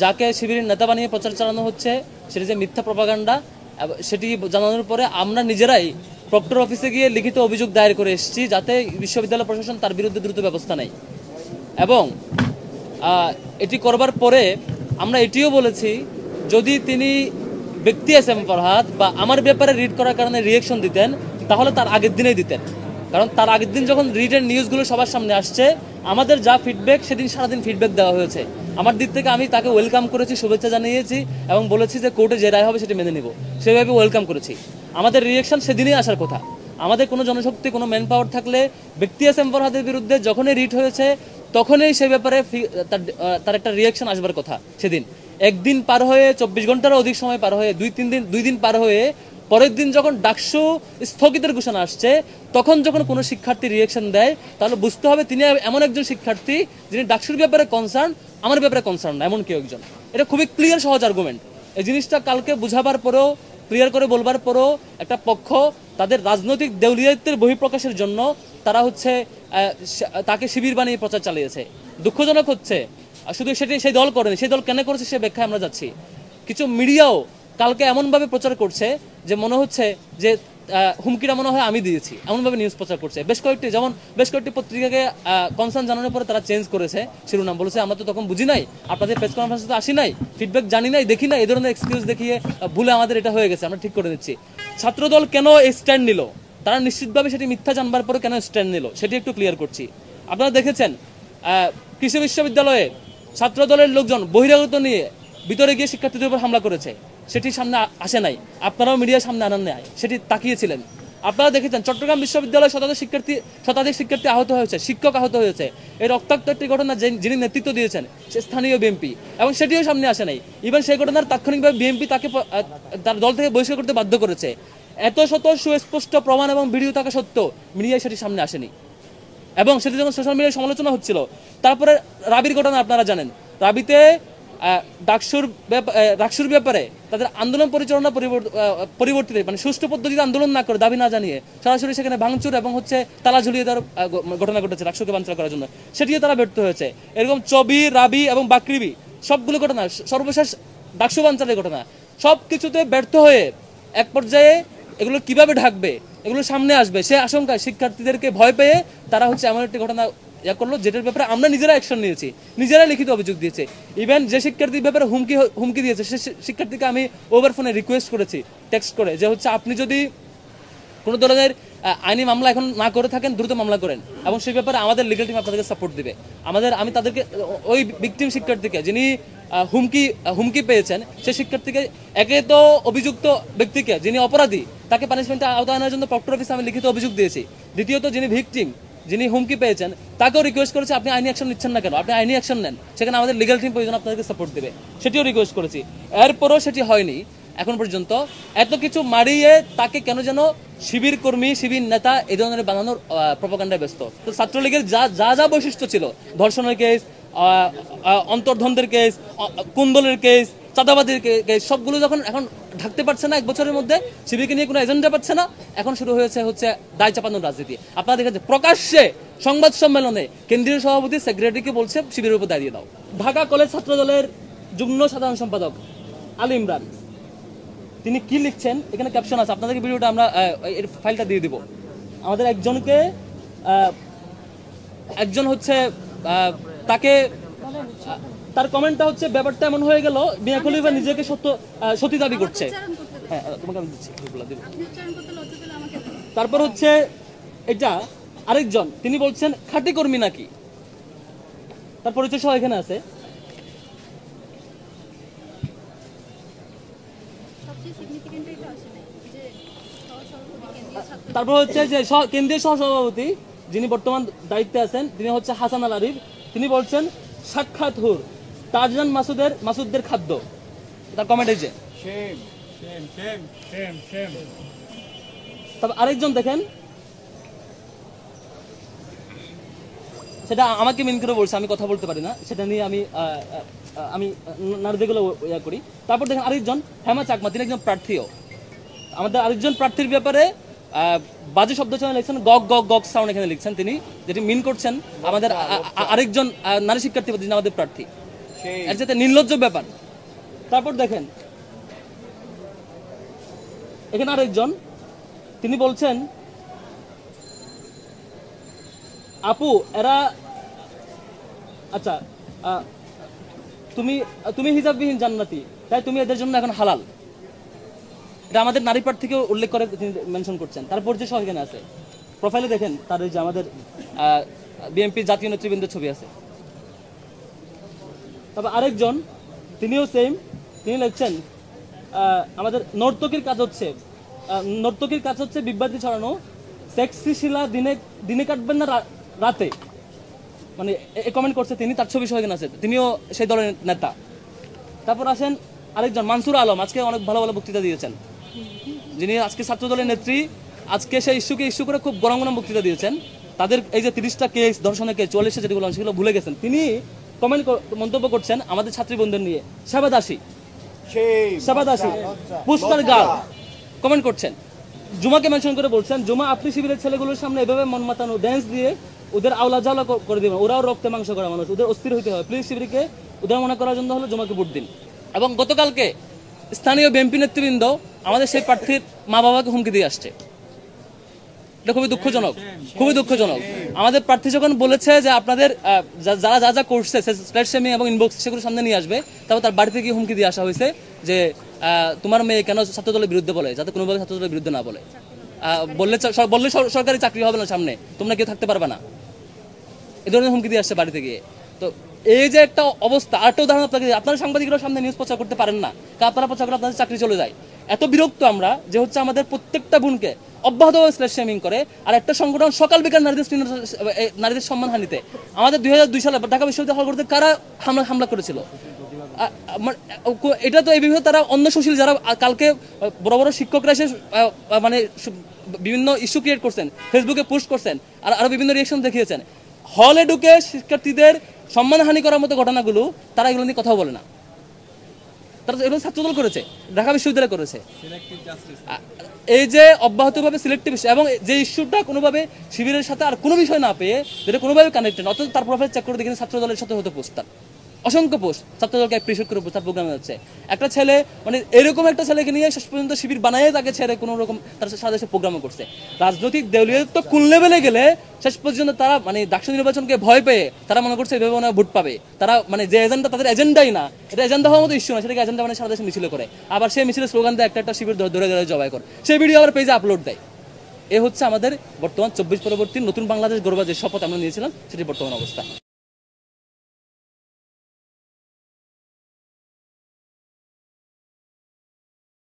যাকে শিবিরের নেতা বানিয়ে প্রচার চালানো হচ্ছে সেটি যে মিথ্যা প্রপাগান্ডা, সেটি জানানোর পরে আমরা নিজেরাই প্রক্টর অফিসে গিয়ে লিখিত অভিযোগ দায়ের করে এসেছি যাতে বিশ্ববিদ্যালয় প্রশাসন তার বিরুদ্ধে দ্রুত ব্যবস্থা নেয়। এবং এটি করবার পরে আমরা এটিও বলেছি, যদি তিনি ব্যক্তি এস এম ফরহাদ বা আমার ব্যাপারে রিড করার কারণে রিয়েকশন দিতেন তাহলে তার আগের দিনেই দিতেন, কারণ তার আগের দিন যখন রিটেন নিউজগুলো সবার সামনে আসছে আমাদের যা ফিডব্যাক সেদিন সারাদিন ফিডব্যাক দেওয়া হয়েছে। আমার দিক থেকে আমি তাকে ওয়েলকাম করেছি, শুভেচ্ছা জানিয়েছি এবং বলেছি যে কোর্টে যে রায় হবে সেটি মেনে নিব, সেভাবে ওয়েলকাম করেছি। আমাদের রিয়েকশন সেদিনই আসার কথা। আমাদের কোনো জনশক্তি, কোনো ম্যান পাওয়ার থাকলে ব্যক্তি এস এম ফরহাদের বিরুদ্ধে যখনই রিট হয়েছে তখনই সে ব্যাপারে তার একটা রিয়েকশন আসবার কথা। সেদিন একদিন পার হয়ে 24 ঘন্টারও অধিক সময় পার হয়ে দুই দিন পার হয়ে পরের দিন যখন ডাকসু স্থগিতের ঘোষণা আসছে তখন যখন কোনো শিক্ষার্থী রিয়েকশন দেয় তাহলে বুঝতে হবে তিনি এমন একজন শিক্ষার্থী যিনি ডাকসুর ব্যাপারে কনসার্ন, আমার ব্যাপারে কনসার্ন না, এমন কেউ একজন। এটা খুবই ক্লিয়ার সহজ আর্গুমেন্ট। এই জিনিসটা কালকে বুঝাবার পরেও, ক্লিয়ার করে বলবার পরেও একটা পক্ষ তাদের রাজনৈতিক দেউলিয়াত্বের বহিঃপ্রকাশের জন্য তারা তাকে শিবির বানিয়ে প্রচার চালিয়েছে। দুঃখজনক হচ্ছে শুধু সেটি সেই দল করেনি, সেই দল কেন করেছে সে ব্যাখ্যায় আমরা যাচ্ছি। কিছু মিডিয়াও কালকে এমনভাবে প্রচার করছে যে মনে হচ্ছে যে হুমকিটা মনে হয় আমি দিয়েছি, এমনভাবে নিউজ প্রচার করছে। বেশ কয়েকটি পত্রিকাকে কনসার্ন জানানোর পরে তারা চেঞ্জ করেছে শিরোনাম, বলেছে আমরা তো তখন বুঝি নাই, আপনাদের প্রেস কনফারেন্সে তো আসি নাই, ফিডব্যাক জানি নাই, দেখি নাই, এই ধরনের এক্সকিউজ দেখিয়ে ভুলে আমাদের এটা হয়ে গেছে, আমরা ঠিক করে দিচ্ছি। ছাত্রদল কেন এই স্ট্যান্ড নিল, তারা নিশ্চিতভাবে সেটি মিথ্যা জানবার পরে কেন স্ট্যান্ড নিল সেটি একটু ক্লিয়ার করছি। আপনারা দেখেছেন কৃষি বিশ্ববিদ্যালয়ে ছাত্রদলের লোকজন বহিরাগত নিয়ে ভিতরে গিয়ে শিক্ষার্থীদের উপর হামলা করেছে, সেটি সামনে আসে নাই, আপনারাও মিডিয়ার সামনে আনান নাই, সেটি তাকিয়েছিলেন। আপনারা দেখেছেন চট্টগ্রাম বিশ্ববিদ্যালয়ে শতাধিক শিক্ষার্থী আহত হয়েছে, শিক্ষক আহত হয়েছে। এই রক্তাক্ত একটি ঘটনা যিনি নেতৃত্ব দিয়েছেন সে স্থানীয় বিএমপি, এবং সেটিও সামনে আসে নাই। ইভেন সেই ঘটনার তাৎক্ষণিকভাবে বিএমপি তাকে তার দল থেকে বহিষ্কার করতে বাধ্য করেছে। এত শত সুস্পষ্ট প্রমাণ এবং ভিডিও থাকা সত্ত্বেও মিডিয়ায় সেটি সামনে আসেনি, এবং সেটি যখন সোশ্যাল মিডিয়ায় সমালোচনা হচ্ছিল। তারপরে রাবির ঘটনা আপনারা জানেন, রাবিতে ডাকসুর ব্যাপারে তাদের আন্দোলন পরিচালনা পরিবর্তিত, মানে সুষ্ঠু পদ্ধতিতে আন্দোলন না করে, দাবি না জানিয়ে সরাসরি সেখানে ভাঙচুর এবং তালা ঝুলিয়ে দেওয়ার ঘটনা ঘটেছে ডাকসুকে বানচাল করার জন্য, সেটিও তারা ব্যর্থ হয়েছে। এরকম চবি, রাবি এবং বাকরিবি সবগুলো ঘটনা, সর্বশেষ ডাকসু বানচালের ঘটনা, সব কিছুতে ব্যর্থ হয়ে এক পর্যায়ে এগুলো কিভাবে ঢাকবে, এগুলো সামনে আসবে সে আশঙ্কায় শিক্ষার্থীদেরকে ভয় পেয়ে তারা এমন একটি ঘটনা করলো যেটার ব্যাপারে আমরা নিজেরা অ্যাকশন নিয়েছি, নিজেরা লিখিত অভিযোগ দিয়েছে। ইভেন যে শিক্ষার্থীর ব্যাপারে হুমকি দিয়েছে সে শিক্ষার্থীকে আমি ওভার ফোনে রিকোয়েস্ট করেছি টেক্সট করে, যে আপনি যদি কোনো ধরনের আইনি মামলা এখন না করে থাকেন দ্রুত মামলা করেন, এবং সেই ব্যাপারে আমাদের লিগাল টিম আপনাদেরকে সাপোর্ট দিবে। আমি তাদেরকে ওই ভিকটিম শিক্ষার্থীকে যিনি হুমকি পেয়েছেন সে শিক্ষার্থীকে, একে তো অভিযুক্ত ব্যক্তিকে যিনি অপরাধী তাকে পানিশমেন্টের আওতায় আনার জন্য প্রক্টর অফিসে আমি লিখিত অভিযোগ দিয়েছি। দ্বিতীয়ত যিনি ভিকটিম, যিনি হুমকি পেয়েছেন তাকেও রিকোয়েস্ট করেছে আপনি আইনি অ্যাকশন নিচ্ছেন না কেন, আপনি আইনি অ্যাকশন নেন, সেখানে আমাদের লিগাল টিম প্রয়োজন আপনাদেরকে সাপোর্ট দেবে, সেটিও রিকোয়েস্ট করেছি। এরপরও সেটি হয়নি এখন পর্যন্ত। এত কিছু মারিয়ে তাকে কেন যেন শিবির কর্মী, শিবির নেতা এই ধরনের বানানোর প্রপাগান্ডায় ব্যস্ত। তো ছাত্রলীগের যা বৈশিষ্ট্য ছিল, ধর্ষণের কেস, অন্তর্দ্বন্দ্বের কেস, কুন্দলের কেস, চাঁদাবাদের কেস, সবগুলো যখন এখন ঢাকতে পারছে না, এক বছরের মধ্যে শিবিরকে নিয়ে কোনো এজেন্ডা পাচ্ছে না, এখন শুরু হয়েছে দায় চাপানোর রাজনীতি। আপনারা দেখেছেন প্রকাশ্যে সংবাদ সম্মেলনে কেন্দ্রীয় সভাপতি সেক্রেটারিকে বলছে শিবিরের উপর দাঁড়িয়ে দাও। ঢাকা কলেজ ছাত্র দলের যুগ্ম সাধারণ সম্পাদক আলী ইমরান তিনি কি লিখছেন, এখানে ক্যাপশন আছে, আপনাদেরকে ভিডিওটা আমরা এর ফাইলটা দিয়ে দিব। আমাদের একজন তাকে তার কমেন্টটা ব্যাপারটা এমন হয়ে গেল মিয়া খলিফা নিজেকে সত্যি দাবি করছে। হ্যাঁ তোমাকে আমি দিচ্ছি। তারপর এটা আরেকজন তিনি বলছেন খাঁটি কর্মী নাকি, তার পরিচয় সহ এখানে আছে। তারপর যে কেন্দ্রীয় সহসভাপতি যিনি বর্তমান দায়িত্বে আছেন তিনি হাসান আল আরিফ, তিনি বলছেন সাক্ষাৎ হুর তারজান মাসুদদের খাদ্য। তার কমেন্ট এই যে তবে আরেকজন দেখেন, সেটা আমাকে মিন করে বলছে, আমি কথা বলতে পারি না, সেটা নিয়ে আমি নারীদেরগুলো ইয়া করি। তারপর দেখেন আরেকজন হেমা চাকমা, তিনি একজন প্রার্থীও। আমাদের আরেকজন প্রার্থীর ব্যাপারে বাজে শব্দ চয়ন লিখছেন, গগ গগ গগ সাউন্ড এখানে লিখছেন তিনি, যেটি মিন করছেন আমাদের আরেকজন নারী শিক্ষার্থী যিনি আমাদের প্রার্থী। এর সাথে নির্লজ্জ ব্যাপার। তারপর দেখেন এখানে আরেকজন, তিনি বলছেন আপু এরা আচ্ছা তুমি তুমি হিজাববিহীন জান্নাতি, তাই তুমি এদের জন্য এখন হালাল। এটা আমাদের নারী পাঠ থেকে উল্লেখ করে তিনি মেনশন করছেন। তারপর যে সহ এখানে আছে প্রোফাইলে দেখেন তার যে আমাদের বিএনপি জাতীয় নেতৃবৃন্দের ছবি আছে। তবে আরেকজন তিনিও সেম, তিনি লিখছেন আমাদের নর্তকীর কাজ হচ্ছে বিভ্রান্তি ছড়ানো, সেক্সি শিলা দিনে কাটবেন না রাতে, মানে কমেন্ট করছে তিনি, তার ছবি সহ এখানে আছে, তিনিও সেই দলের নেতা। তারপর আসেন আরেকজন মানসুর আলম, আজকে অনেক ভালো ভালো বক্তৃতা দিয়েছেন, যিনি আজকে ছাত্র দলের নেত্রী, আজকে সেই ইস্যু করে খুব গরম গরম বক্তৃতা দিয়েছেন। তাদের এই যে 30টা কেস, ধর্ষণের কেস, 44টা যেগুলো সেগুলো ভুলে গেছেন, তিনি মন্তব্য করছেন আমাদের ছাত্রী বন্ধুদের নিয়ে, শাবাদাসী পুস্টার গার্ল কমেন্ট করছেন। জুমাকে মেনশন করে বলছেন, জুমা আপনি শিবিরের ছেলেগুলোর সামনে এভাবে মন মাতানো ড্যান্স দিয়ে ওদের আওলা জ্বালা করে দিবেন, ওরাও রক্তে মাংস করা মানুষ, ওদের অস্থির হইতে হয়, প্লিজ শিবিরকে উদাহরণ করার জন্য হলো জুমাকে ভোট দিন। এবং গতকালকে স্থানীয় বিএনপি নেতৃবৃন্দ আমাদের সেই প্রার্থীর মা বাবাকে হুমকি দিয়ে আসছে। এটা খুবই দুঃখজনক। আমাদের প্রার্থী যখন বলেছে যে আপনাদের যারা যা যা করছে স্ল্যাট শেমিং এবং ইনবক্স সেগুলো সামনে নিয়ে আসবে, তারপর তার বাড়িতে গিয়ে হুমকি দিয়ে আসা হয়েছে যে তোমার মেয়ে কেন ছাত্রদলের বিরুদ্ধে বলে, যাতে কোনোভাবে ছাত্রদলের বিরুদ্ধে না বলে, বললে সরকারি চাকরি হবে না, সামনে তোমরা কেউ থাকতে পারবে না, এই ধরনের হুমকি দিয়ে আসছে বাড়িতে গিয়ে। তো এই যে একটা অবস্থা, আরেকটা উদাহরণ আপনাকে, আপনারা সাংবাদিকরা সামনে নিউজ প্রচার করতে পারেন না, আপনারা প্রচার করে আপনাদের চাকরি চলে যায়। এত বিরক্ত আমরা যে হচ্ছে আমাদের প্রত্যেকটা বোনকে অব্যাহতভাবে স্ল্যাশ শেমিং করে। আর একটা সংগঠন সকাল বিকাল নারীদের সম্মানহানিতে, আমাদের 2002 সালে ঢাকা বিশ্ববিদ্যালয় হল করতে কারা হামলা করেছিল, এটা তো এই বিষয়ে তারা অন্য সুশীল যারা কালকে বড় বড় শিক্ষকরা এসে মানে বিভিন্ন ইস্যু ক্রিয়েট করছেন, ফেসবুকে পোস্ট করছেন, আর আরো বিভিন্ন রিয়েকশন দেখিয়েছেন, হলে ঢুকে শিক্ষার্থীদের সম্মানহানি করার মতো ঘটনাগুলো তারা এগুলো নিয়ে কথাও বলে না। তারা এগুলো ছাত্রদল করেছে, ঢাকা বিশ্ববিদ্যালয় করেছে। এই যে অব্যাহতভাবে সিলেক্টিভ ইস্যু, এবং যে ইস্যুটা কোনোভাবে শিবিরের সাথে আর কোনো বিষয় না পেয়ে যেটা কোনোভাবে কানেক্টেড, অথচ তার প্রোফাইল চেক করে দেখেন ছাত্রদলের সাথে হতে পোস্ট, তার অসংখ্য পোস্ট ছাত্রদলকে অ্যাপ্রিশিয়েট করে তার প্রোগ্রামে যাচ্ছে। একটা ছেলে মানে এরকম একটা ছেলেকে নিয়ে শেষ পর্যন্ত শিবির বানায় তাকে ছেড়ে কোনো রকম তার সাথে দেশে প্রোগ্রামও করছে। রাজনৈতিক দেউলিয়ত কোন লেভেলে গেলে শেষ পর্যন্ত তারা মানে ডাকসু নির্বাচনকে ভয় পেয়ে তারা মনে করছে এভাবে ভোট পাবে, তারা মানে যে এজেন্ডা তাদের এজেন্ডাই না, এটা এজেন্ডা হওয়ার মতো ইস্যু না, সেটাকে এজেন্ডা মানে সারা দেশে মিছিল করে, আবার সেই মিছিলের স্লোগান দেয় একটা শিবির ধরে জবাই করে, সেই ভিডিও আবার পেজে আপলোড দেয়। এ হচ্ছে আমাদের বর্তমান 24 পরবর্তী নতুন বাংলাদেশ গড়বার যে শপথ আমরা নিয়েছিলাম সেটি বর্তমান অবস্থা।